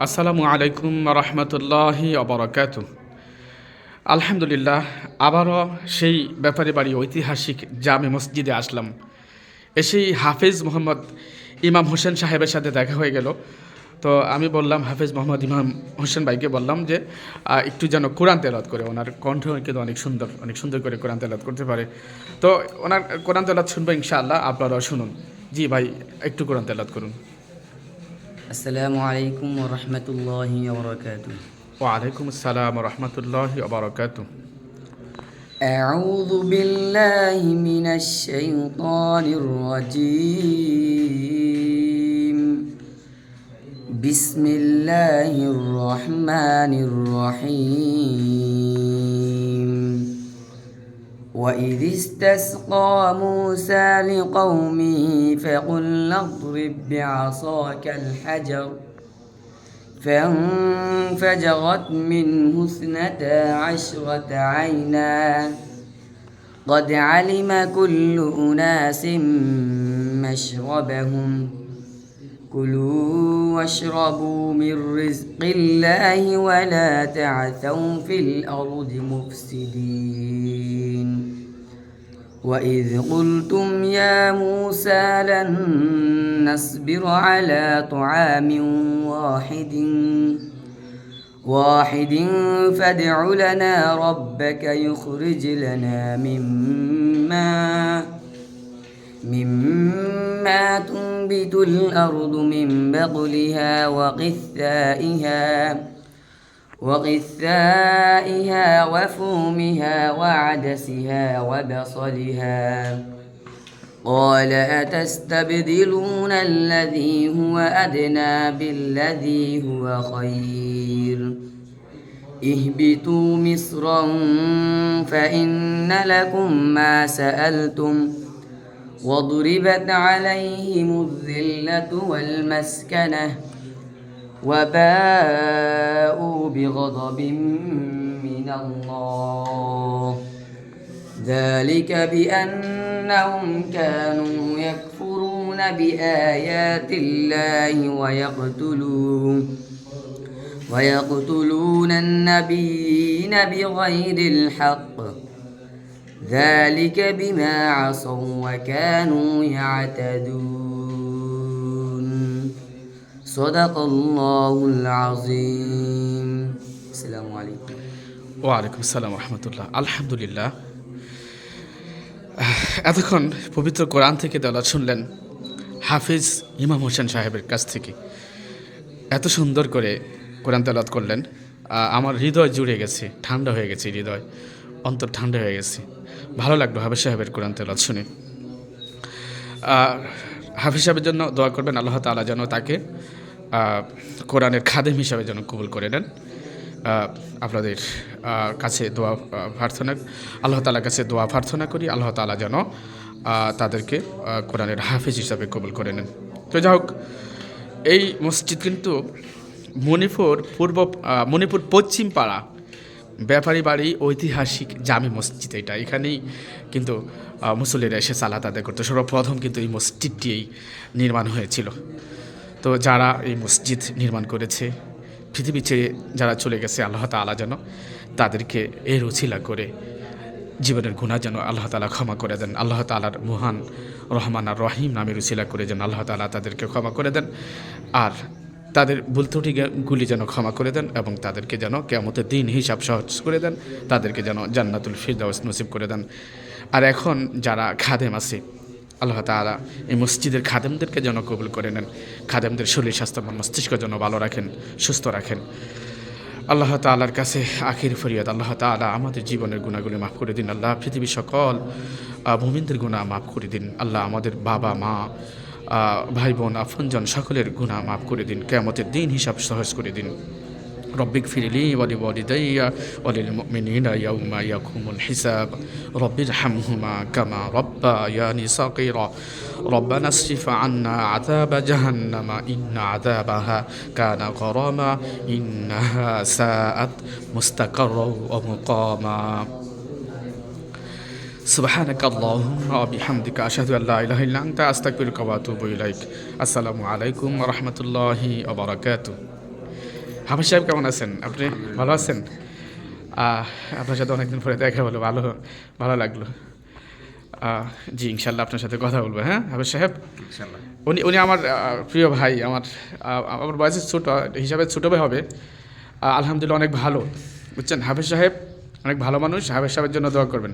আসসালামু আলাইকুম রহমতুল্লাহি অবরাকাতু। আলহামদুলিল্লাহ, আবারও সেই ব্যাপারে বাড়ি ঐতিহাসিক জামে মসজিদে আসলাম। এসেই হাফেজ মোহাম্মদ ইমাম হোসেন সাহেবের সাথে দেখা হয়ে গেল। তো আমি বললাম হাফেজ মোহাম্মদ ইমাম হোসেন ভাইকে বললাম যে একটু যেন কোরআন তেলাওয়াত করে। ওনার কণ্ঠ কিন্তু অনেক সুন্দর করে কোরআন তেলাওয়াত করতে পারে। তো ওনার কোরআন তেলাওয়াত শুনবো ইনশাআল্লাহ, আপনারাও শুনুন। জি ভাই, একটু কোরআন তেলাওয়াত করুন। আসসালামু আলাইকুম ওয়া রাহমাতুল্লাহি ওয়া বারাকাতুহু। ওয়ালাইকুম আসসালাম রহমতুল্লাহি ওবরাকাতু। আউযু বিল্লাহি মিনাশ শাইতানির রাজীম। বিসমিল্লাহির রহমানির রহিম। وإذ استسقى موسى لقومه فقل اضرب بعصاك الحجر فانفجرت منه 12 عينا قد علم كل أناس مشربهم كلوا واشربوا من رزق الله ولا تعثوا في الأرض مفسدين وإذ قلتم يا موسى لن نصبر على طعام واحد فادع لنا ربك يخرج لنا مما تنبت الأرض من بقلها وقثائها وفومها وعدسها وبصلها قال أتستبدلون الذي هو أدنى بالذي هو خير اهبطوا مصرا فإن لكم ما سألتم وضربت عليهم الذلة والمسكنة وباءوا بغضب من الله ذلك بأنهم كانوا يكفرون بآيات الله ويقتلون النبيين بغير الحق ذلك بما عصوا وكانوا يعتدون صدق الله العظيم السلام عليكم ওয়ালাইকুম আসসালাম রহমতুল্লাহ। আলহামদুলিল্লাহ, এতক্ষণ পবিত্র কোরআন থেকে তেলাওয়াত শুনলেন হাফিজ ইমাম হোসেন সাহেবের কাছ থেকে। এত সুন্দর করে কোরআন তেলাওয়াত করলেন, আমার হৃদয় জুড়ে গেছে, ঠান্ডা হয়ে গেছে হৃদয়, অন্তর ঠান্ডা হয়ে গেছে। ভালো লাগলো হাফিজ সাহেবের কোরআন তেলাওয়াত শুনে। হাফিজ সাহেবের জন্য দোয়া করবেন, আল্লাহ তাআলা যেন তাকে কোরআনের খাদেম হিসাবে যেন কবুল করে নেন। আপনাদের কাছে দোয়া প্রার্থনা, আল্লাহ তাআলার কাছে দোয়া প্রার্থনা করি, আল্লাহ তাআলা যেন তাদেরকে কোরআনের হাফিজ হিসাবে কবুল করে নেন। তো যাই হোক, এই মসজিদ কিন্তু মণিপুর পশ্চিম পাড়া ব্যাপারী বাড়ি ঐতিহাসিক জামে মসজিদ। এখানেই কিন্তু মুসল্লিরা এসে সালাত আদায় করতো। সর্বপ্রথম কিন্তু এই মসজিদটি নির্মাণ হয়েছিল। তো যারা এই মসজিদ নির্মাণ করেছে, পৃথিবী ছেড়ে যারা চলে গেছে, আল্লাহ তাআলা যেন তাদেরকে এর উছিলা করে জীবনের গুনাহ যেন আল্লাহ তাআলা ক্ষমা করে দেন। আল্লাহ তাআলার মহান রহমান আর রহিম নামের উছিলা করে যেন আল্লাহ তাআলা তাদেরকে ক্ষমা করে দেন, আর তাদের ভুল ত্রুটিগুলি যেন ক্ষমা করে দেন, এবং তাদেরকে যেন কিয়ামতের দিন হিসাব সহজ করে দেন, তাদেরকে যেন জান্নাতুল ফিরদাউস নসিব করে দেন। আর এখন যারা খাদেম আছে, আল্লাহ তাআলা এই মসজিদের খাদেমদেরকে যেন কবুল করে নেন, খাদেমদের শরীর স্বাস্থ্য মস্তিষ্ক যেন ভালো রাখেন, সুস্থ রাখেন। আল্লাহ তাআলার কাছে আখির ফরিয়াদ, আল্লাহ তাআলা আমাদের জীবনের গুনাহগুলি মাফ করে দিন। আল্লাহ পৃথিবীর সকল মুমিনদের গুনাহ মাফ করে দিন। আল্লাহ আমাদের বাবা মা, ভাই বোন, আপনজন সকলের গুনাহ মাফ করে দিন। কিয়ামতের দিন হিসাব সহজ করে দিন। ربك اغفر لي ولوالدي وللمؤمنين يوم يقوم الحساب رب ارحمهما كما ربياني صغيرا ربنا اصرف عنا عذاب جهنم إن عذابها كان غراما إنها ساءت مستقرا ومقاما سبحانك اللهم وبحمدك أشهد أن لا إله إلا أنت أستغفرك وأتوب إليك السلام عليكم ورحمة الله وبركاته হাফেজ সাহেব কেমন আছেন? আপনি ভালো আছেন? আপনার সাথে অনেকদিন পরে দেখা হলো, ভালো ভালো লাগলো। জি ইনশাল্লাহ আপনার সাথে কথা বলবো। হ্যাঁ হাফেজ সাহেব, ইনশাআল্লাহ। উনি উনি আমার প্রিয় ভাই, আমার বয়সের ছোট হিসাবে ছোটো ভাই হবে। আলহামদুলিল্লাহ অনেক ভালো, বুঝছেন? হাফেজ সাহেব অনেক ভালো মানুষ, হাফেজ সাহেবের জন্য দোয়া করবেন।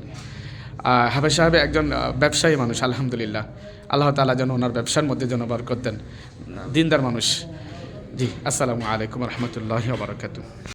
হাফেজ সাহেব একজন ব্যবসায়ী মানুষ, আলহামদুলিল্লাহ। আল্লাহ তাআলা যেন ওনার ব্যবসার মধ্যে যেন বরকত দেন, দিনদার মানুষ। জি আসসালামু আলাইকুম রহমতুল্লাহি ওয়া বারাকাতুহু।